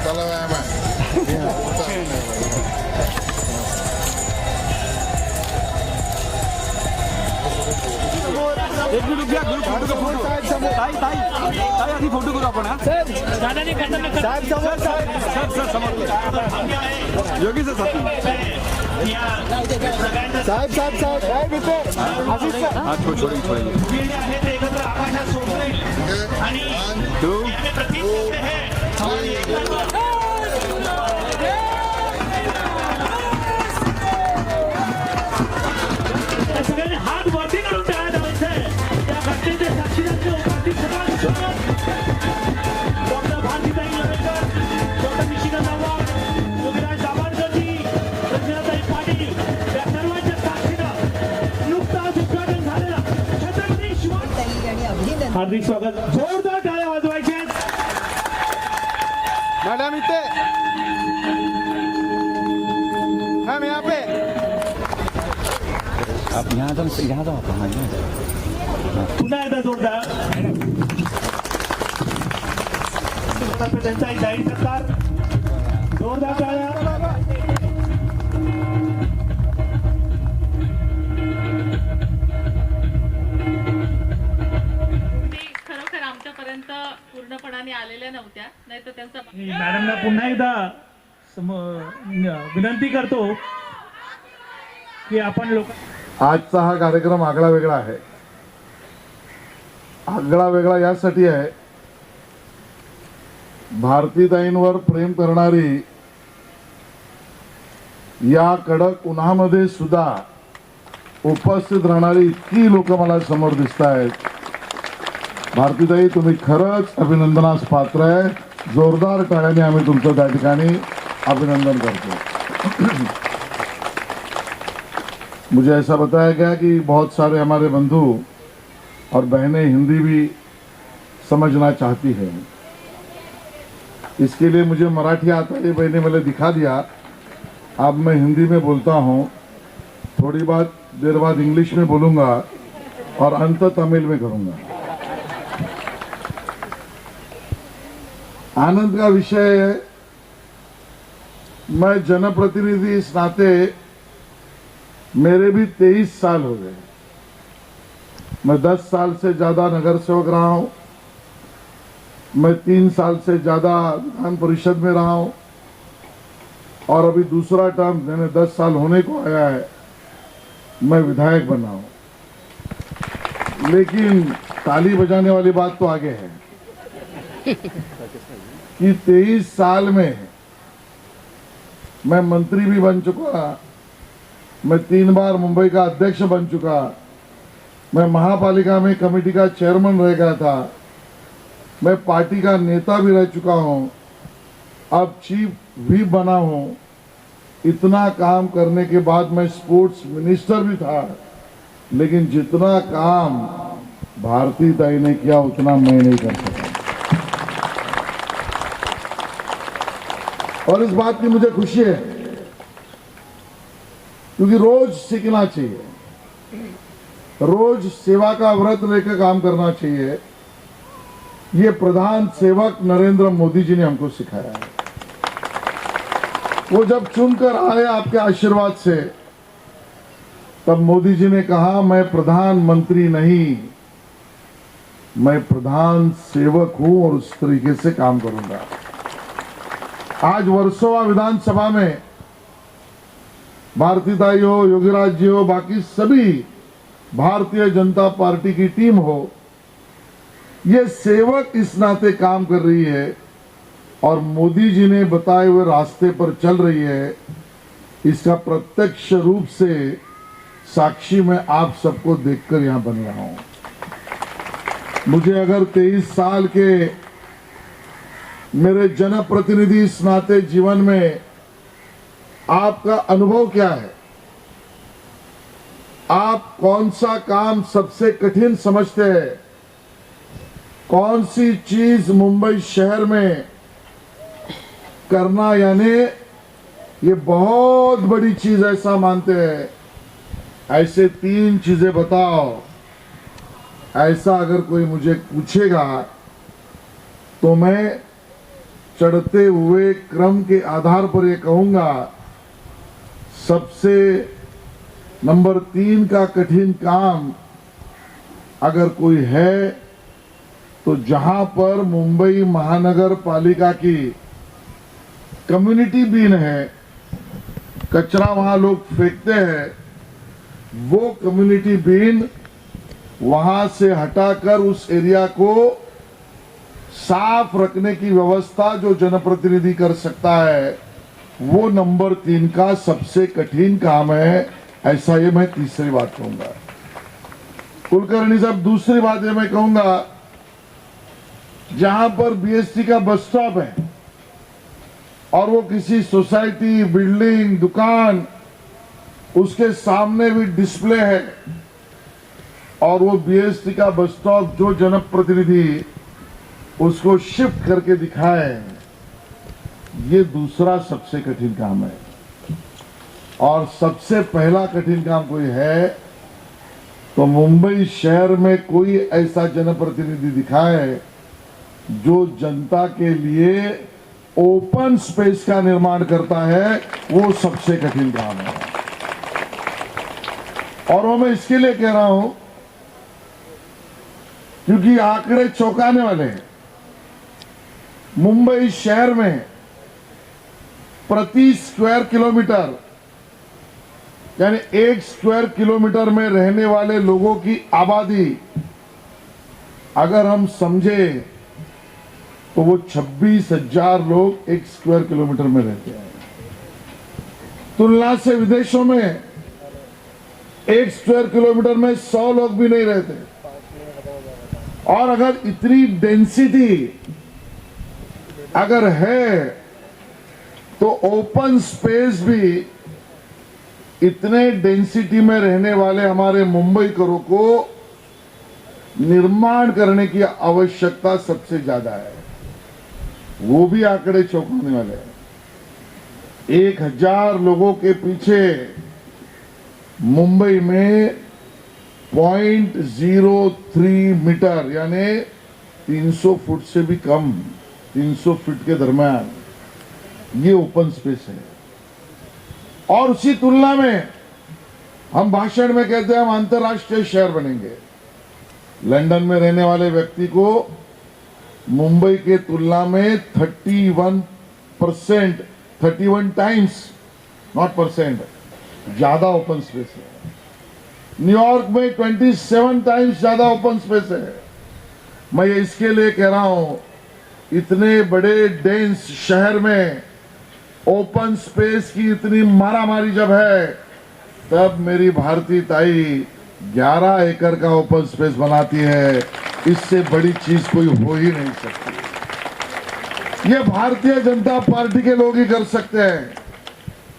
त्याला व्यायाम आहे. एक मिनिट घ्या, फोटो का फोटो. ताई ताई ताई आधी फोटो करू आपण. साहेब समोर सर समोर योगी सर साहेब इथे आशिष सर. हा छोडेंगे टू हात वरती करून तयार त्या घटनेचे साक्षीदार उपस्थित सर्व डॉक्टर भारतीताई लवेकर, डॉक्टर निशिकांत आव्हाड, योगीराज दाभोळकरजी, रंजनाताई पाटील या सर्वांच्या साक्षीनं नुकताच उद्घाटन झालेलं छत्रपती शिवाजी. हार्दिक स्वागत. जोरदार टाळ्या वाजवायच्या. मैडम इथे हम यहाँ पे. आप यहाँ जाओ आपण. पुन्हा एकदा जोरदार त्यांचा एक जाहीर सत्कार. जोरदार टाळ्या. खरोखर आमच्यापर्यंत पूर्णपणाने आलेल्या नव्हत्या, नाही तर त्यांचा मॅडमला पुन्हा एकदा विनंती करतो की आपण लोक आजचा हा कार्यक्रम आगळा वेगळा आहे. आगळा वेगळा यासाठी आहे, भारतीताईंवर प्रेम करणारी या कडक उन्हामध्ये सुद्धा उपस्थित राहणारी इतकी लोक मला समोर दिसत आहेत. भारतीताई, तुम्ही खरंच अभिनंदनास पात्र आहे. जोरदार टाळ्याने आम्ही तुमचं त्या ठिकाणी अभिनंदन करतो. मुझे ऐसा बताया गया कि बहुत सारे हमारे बंधु और बहनें हिंदी भी समझना चाहती हैं. इसके लिए मुझे मराठी आता है, मैंने मैंने दिखा दिया. अब मैं हिंदी में बोलता हूँ, थोड़ी देर बाद इंग्लिश में बोलूँगा और अंत तमिल में करूँगा. आनंद का विषय है, मैं जनप्रतिनिधि इस नाते मेरे भी 23 साल हो गए. मैं 10 साल से ज्यादा नगर सेवक रहा हूं. मैं 3 साल से ज्यादा विधान परिषद में रहा हूं और अभी दूसरा टर्म मैंने 10 साल होने को आया है, मैं विधायक बना हूं. लेकिन ताली बजाने वाली बात तो आगे है कि 23 साल में मैं मंत्री भी बन चुका, मैं 3 बार मुंबई का अध्यक्ष बन चुका, मैं महापालिका में कमेटी का चेयरमैन रह गया था, मैं पार्टी का नेता भी रह चुका हूं, अब चीफ भी बना हूं. इतना काम करने के बाद मैं स्पोर्ट्स मिनिस्टर भी था, लेकिन जितना काम भारतीताई ने किया उतना मैं नहीं कर सका. और इस बात की मुझे खुशी है, क्योंकि रोज सीखना चाहिए, रोज सेवा का व्रत लेकर काम करना चाहिए. ये प्रधान सेवक नरेंद्र मोदी जी ने हमको सिखाया है. वो जब चुनकर आए आपके आशीर्वाद से, तब मोदी जी ने कहा, मैं प्रधानमंत्री नहीं, मैं प्रधान सेवक हूं और उस तरीके से काम करूंगा. आज वर्सोवा विधानसभा में भारतीताई हो, योगीराज जी हो, बाकी सभी भारतीय जनता पार्टी की टीम हो, ये सेवक इस नाते काम कर रही है और मोदी जी ने बताए हुए रास्ते पर चल रही है. इसका प्रत्यक्ष रूप से साक्षी मैं आप सबको देखकर यहां बन रहा हूं. मुझे अगर 23 साल के मेरे जनप्रतिनिधि इस नाते जीवन में आपका अनुभव क्या है, आप कौन सा काम सबसे कठिन समझते हैं, कौन सी चीज मुंबई शहर में करना यानी ये बहुत बड़ी चीज ऐसा मानते हैं, ऐसे 3 चीजें बताओ. ऐसा अगर कोई मुझे पूछेगा तो मैं चढ़ते हुए क्रम के आधार पर ये कहूंगा, सबसे नंबर 3 का कठिन काम अगर कोई है तो जहां पर मुंबई महानगर पालिका की कम्युनिटी बीन है, कचरा वहां लोग फेंकते हैं, वो कम्युनिटी बीन वहां से हटाकर उस एरिया को साफ रखने की व्यवस्था जो जनप्रतिनिधि कर सकता है, वो नंबर 3 का सबसे कठिन काम है। ऐसा ये मैं तीसरी बात कहूंगा। कुलकर्णी साहब, दूसरी बात ये मैं कहूंगा, जहां पर बीएसटी का बस स्टॉप है और वो किसी सोसाइटी, बिल्डिंग, दुकान, उसके सामने भी डिस्प्ले है और वो बीएसटी का बस स्टॉप जो जनप्रतिनिधि उसको शिफ्ट करके दिखाए, ये दूसरा सबसे कठिन काम है। और सबसे पहला कठिन काम कोई है तो मुंबई शहर में कोई ऐसा जनप्रतिनिधि दिखाए जो जनता के लिए ओपन स्पेस का निर्माण करता है, वो सबसे कठिन काम है। और वो मैं इसके लिए कह रहा हूं क्योंकि आंकड़े चौंकाने वाले हैं। मुंबई शहर में प्रति स्क्वायर किलोमीटर, यानी 1 स्क्वायर किलोमीटर में रहने वाले लोगों की आबादी अगर हम समझे तो वो 26,000 लोग 1 स्क्वायर किलोमीटर में रहते हैं। तुलना से विदेशों में 1 स्क्वायर किलोमीटर में 100 लोग भी नहीं रहते। और अगर इतनी डेंसिटी अगर है तो ओपन स्पेस भी इतने डेंसिटी में रहने वाले हमारे मुंबईकरों को निर्माण करने की आवश्यकता सबसे ज्यादा है। वो भी आंकड़े चौंकाने वाले हैं। 1000 लोगों के पीछे मुंबई में 0.03 मीटर, यानी 300 फुट से भी कम, 300 फीट के दरम्यान ये ओपन स्पेस है। और उसी तुलना में हम भाषण में कहते हैं हम अंतर्राष्ट्रीय शहर बनेंगे। लंदन में रहने वाले व्यक्ति को मुंबई के तुलना में 31 टाइम्स, नॉट परसेंट, ज्यादा ओपन स्पेस है। न्यूयॉर्क में 27 टाइम्स ज्यादा ओपन स्पेस है। मैं ये इसके लिए कह रहा हूं, इतने बड़े डेंस शहर में ओपन स्पेस की इतनी मारामारी जब है, तब मेरी भारतीय ताई 11 एकड़ का ओपन स्पेस बनाती है। इससे बड़ी चीज कोई हो ही नहीं सकती। ये भारतीय जनता पार्टी के लोग ही कर सकते हैं।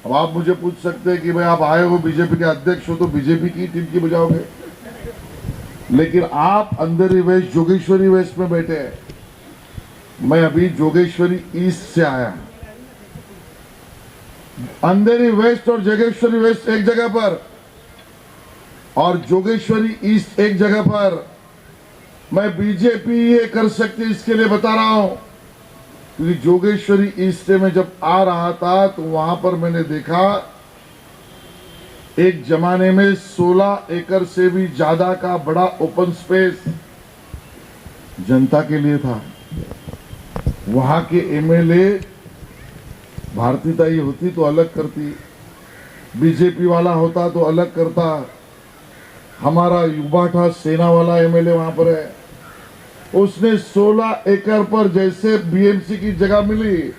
अब आप मुझे पूछ सकते हैं कि भाई आप आए हो, बीजेपी के अध्यक्ष हो, तो बीजेपी की टीम की बजाओगे, लेकिन आप अंधेरी वेस्ट, जोगेश्वरी वेस्ट में बैठे हैं। मैं अभी जोगेश्वरी ईस्ट से आया। अंधेरी वेस्ट और जोगेश्वरी वेस्ट एक जगह पर और जोगेश्वरी ईस्ट एक जगह पर। मैं बीजेपी ये कर सकती इसके लिए बता रहा हूं क्योंकि जोगेश्वरी ईस्ट में जब आ रहा था तो वहां पर मैंने देखा एक जमाने में 16 एकड़ से भी ज्यादा का बड़ा ओपन स्पेस जनता के लिए था। वहां के एमएलए भारतीय ताई होती तो अलग करती, बीजेपी वाला होता तो अलग करता। हमारा युवाठा सेना वाला एमएलए वहां पर है, उसने 16 एकड़ पर जैसे बीएमसी की जगह मिली,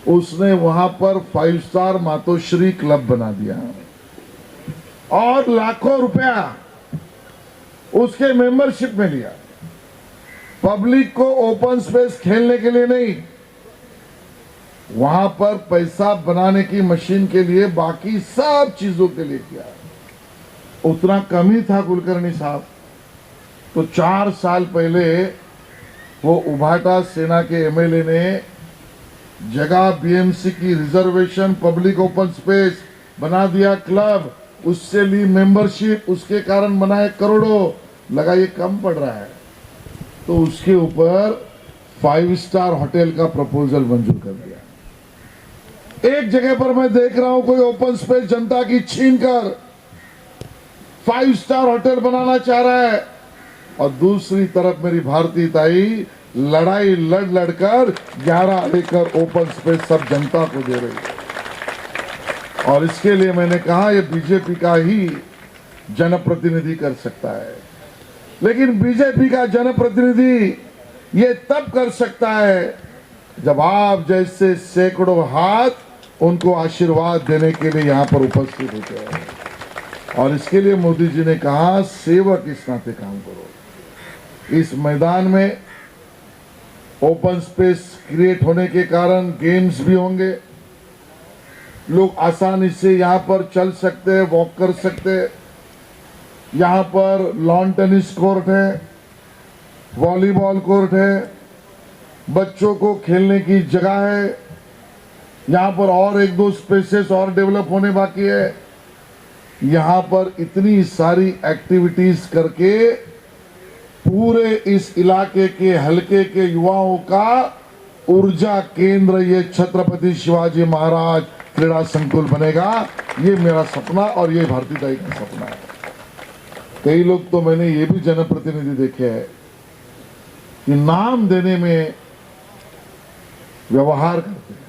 उसने वहां पर 5 स्टार मातोश्री क्लब बना दिया और लाखों रुपया उसके मेंबरशिप में लिया। पब्लिक को ओपन स्पेस खेलने के लिए नहीं, वहां पर पैसा बनाने की मशीन के लिए, बाकी सब चीजों के लिए किया। उतना कम ही था कुलकर्णी साहब। तो 4 साल पहले वो उभाटा सेना के एमएलए ने जगह बीएमसी की रिजर्वेशन, पब्लिक ओपन स्पेस बना दिया, क्लब, उससे ली मेंबरशिप, उसके कारण बनाए करोड़ों। लगा ये कम पड़ रहा है तो उसके ऊपर 5 स्टार होटल का प्रपोजल मंजूर कर दिया। एक जगह पर मैं देख रहा हूं कोई ओपन स्पेस जनता की छीनकर 5 स्टार होटल बनाना चाह रहा है, और दूसरी तरफ मेरी भारतीय ताई लड़ाई लड़कर 11 एकड़ ओपन स्पेस सब जनता को दे रही है। और इसके लिए मैंने कहा ये बीजेपी का ही जनप्रतिनिधि कर सकता है, लेकिन बीजेपी का जनप्रतिनिधि ये तब कर सकता है जब आप जैसे सैकड़ों हाथ उनको आशीर्वाद देने के लिए यहां पर उपस्थित होते हैं। और इसके लिए मोदी जी ने कहा सेवक इस नाते काम करो। इस मैदान में ओपन स्पेस क्रिएट होने के कारण गेम्स भी होंगे, लोग आसानी से यहां पर चल सकते हैं, वॉक कर सकते हैं। यहां पर लॉन टेनिस कोर्ट है, वॉलीबॉल कोर्ट है, बच्चों को खेलने की जगह है। यहां पर और 1-2 स्पेसेस और डेवलप होने बाकी है। यहां पर इतनी सारी एक्टिविटीज करके पूरे इस इलाके के हलके के युवाओं का ऊर्जा केंद्र ये छत्रपति शिवाजी महाराज क्रीड़ा संकुल बनेगा। ये मेरा सपना और ये भारतीयताई का सपना है। कई लोग तो मैंने ये भी जनप्रतिनिधि देखे हैं कि नाम देने में व्यवहार करते हैं,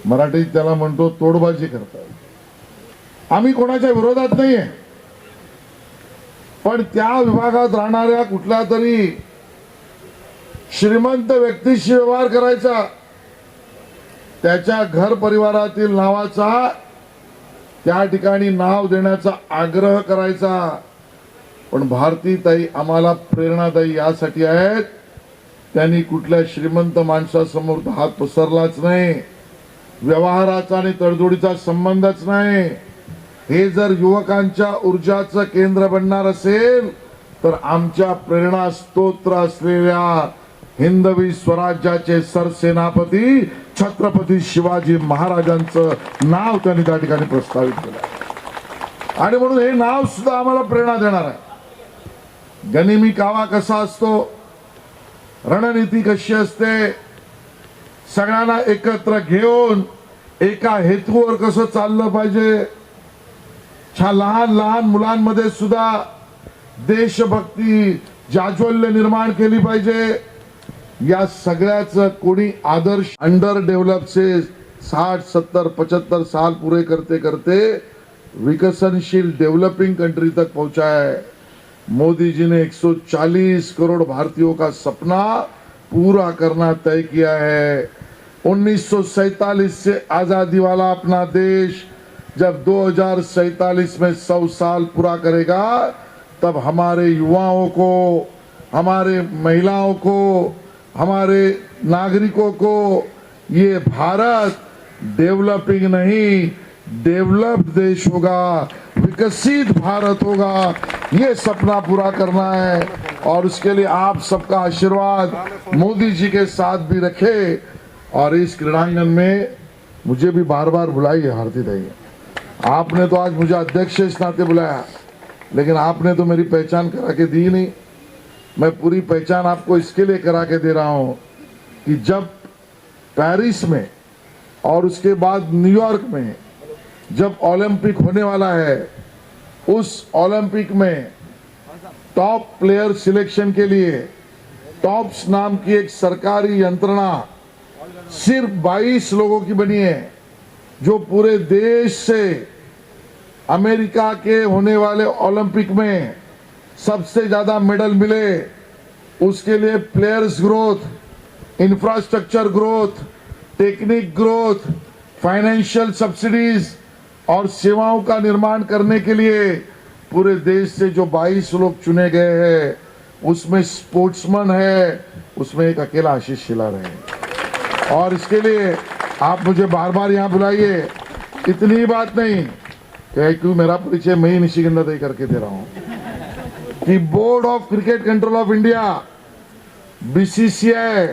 मराठीत त्याला म्हणतो तोडबाजी करतात। आम्ही कोणाच्या विरोधात नाहीये, पण त्या विभागात राहणाऱ्या कुठल्या तरी श्रीमंत व्यक्तीशी व्यवहार करायचा, त्याच्या घर परिवारातील नावाचा त्या ठिकाणी नाव देण्याचा आग्रह करायचा। पण भारतीताई आम्हाला प्रेरणादायी यासाठी आहेत, त्यांनी कुठल्या श्रीमंत माणसासमोर हात पसरलाच नाही, व्यवहाराचा आणि तडजोडीचा संबंधच नाही। हे जर युवकांच्या ऊर्जाचं केंद्र बनणार असेल तर आमच्या प्रेरणा स्तोत्र असलेल्या हिंदवी स्वराज्याचे सरसेनापती छत्रपती शिवाजी महाराजांचं नाव त्यांनी त्या ठिकाणी प्रस्तावित केलं आणि म्हणून हे नाव सुद्धा आम्हाला प्रेरणा देणार आहे। गनिमी कावा कसा असतो, रणनीती कशी असते, सगळ्यांना एकत्र घेऊन एका हेतूवर कसं चाललं पाहिजे, लहान लहान मुलांमध्ये सुद्धा देशभक्ती जाज्वल्य निर्माण केली पाहिजे। या सगळ्याचं कोणी आदर्श अंडर डेव्हलपचे 60, 70, 75 साल पूरे करते करते विकसनशील डेवलपिंग कंट्री तक पहुंचा है। मोदी जी ने 140 करोड़ भारतीयों का सपना पूरा करना तय किया है। 1947 से आजादी वाला अपना देश जब 2047 में 100 साल पूरा करेगा, तब हमारे युवाओं को, हमारे महिलाओं को, हमारे नागरिकों को ये भारत डेवलपिंग नहीं डेवलप्ड देश होगा, विकसित भारत होगा। ये सपना पूरा करना है और उसके लिए आप सबका आशीर्वाद मोदी जी के साथ भी रखे। और इस क्रीड़ांगन में मुझे भी बार बार बुलाइए भारतीताई, आपने तो आज मुझे अध्यक्ष इस नाते बुलाया, लेकिन आपने तो मेरी पहचान करा के दी नहीं। मैं पूरी पहचान आपको इसके लिए करा के दे रहा हूं कि जब पेरिस में और उसके बाद न्यूयॉर्क में जब ओलंपिक होने वाला है, उस ओलंपिक में टॉप प्लेयर सिलेक्शन के लिए टॉप्स नाम की एक सरकारी यंत्रणा सिर्फ 22 लोगों की बनी है, जो पूरे देश से अमेरिका के होने वाले ओलंपिक में सबसे ज्यादा मेडल मिले। उसके लिए players growth, infrastructure growth, technique growth, financial subsidies और सेवाओं का निर्माण करने के लिए पूरे देश से जो 22 लोग चुने गए हैं, उसमें स्पोर्ट्समैन है, उसमें एक अकेला आशीष शिलार है। और इसके लिए आप मुझे बार बार यहाँ बुलाइए। इतनी बात नहीं क्यों मेरा परिचय मैं ही निशिगंधा दे करके दे रहा हूं कि board of cricket control of India BCCI,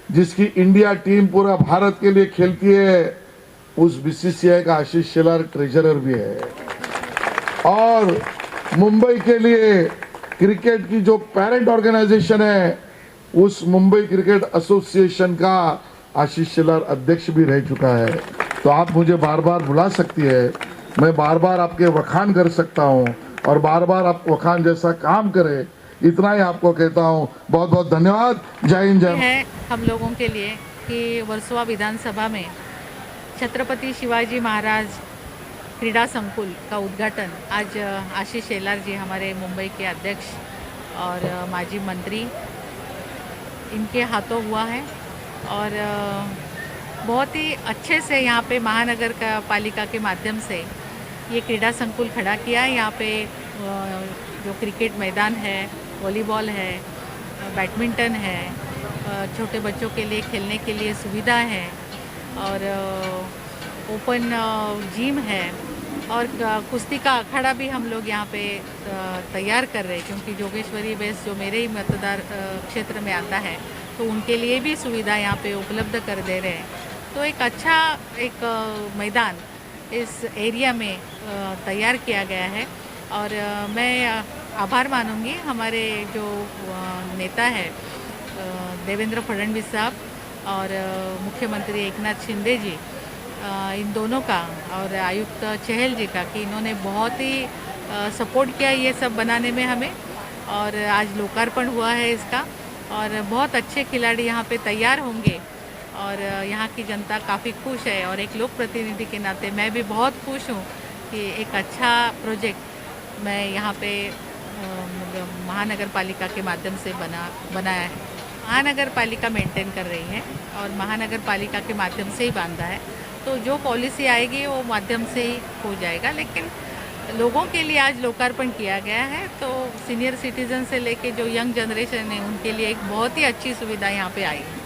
जिसकी इंडिया टीम पूरा भारत के लिए खेलती है, उस बीसीसीआई का आशीष शेलार ट्रेजरर भी है। और मुंबई के लिए क्रिकेट की जो पेरेंट ऑर्गेनाइजेशन है उस मुंबई क्रिकेट एसोसिएशन का आशीष शेलार अध्यक्ष भी रह चुका है। तो आप मुझे बार बार बुला सकती है, मैं बार बार आपके वखान कर सकता हूँ और बार बार आप वखान जैसा काम करें, इतना ही आपको कहता हूँ। बहुत बहुत धन्यवाद। जय हिंद जय है हम लोगों के लिए कि वर्सोवा विधानसभा में छत्रपति शिवाजी महाराज क्रीड़ा संकुल का उद्घाटन आज आशीष शेलार जी, हमारे मुंबई के अध्यक्ष और माजी मंत्री, इनके हाथों हुआ है। और बहुत ही अच्छे से यहाँ पे महानगर का पालिका के माध्यम से ये क्रीड़ा संकुल खड़ा किया है। यहाँ पे जो क्रिकेट मैदान है, वॉलीबॉल है, बैडमिंटन है, छोटे बच्चों के लिए खेलने के लिए सुविधा है और ओपन जिम है और कुश्ती का अखाड़ा भी हम लोग यहाँ पे तैयार कर रहे हैं, क्योंकि जोगेश्वरी बेस जो मेरे ही मतदार क्षेत्र में आता है तो उनके लिए भी सुविधा यहाँ पे उपलब्ध कर दे रहे हैं। तो एक अच्छा मैदान इस एरिया में तैयार किया गया है और मैं आभार मानूंगी हमारे जो नेता है देवेंद्र फडणवीस साहब और मुख्यमंत्री एकनाथ शिंदे जी, इन दोनों का, और आयुक्त चहल जी का, कि इन्होंने बहुत ही सपोर्ट किया ये सब बनाने में हमें। और आज लोकार्पण हुआ है इसका और बहुत अच्छे खिलाड़ी यहाँ पे तैयार होंगे और यहाँ की जनता काफ़ी खुश है। और एक लोक प्रतिनिधि के नाते मैं भी बहुत खुश हूँ कि एक अच्छा प्रोजेक्ट मैं यहाँ पे महानगर पालिका के माध्यम से बनाया है। महानगर पालिका मेंटेन कर रही है और महानगर पालिका के माध्यम से ही बांधा है, तो जो पॉलिसी आएगी वो माध्यम से ही हो जाएगा। लेकिन लोगों के लिए आज लोकार्पण किया गया है, तो सीनियर सिटीजन से लेके जो यंग जनरेशन है उनके लिए एक बहुत ही अच्छी सुविधा यहाँ पे आई है।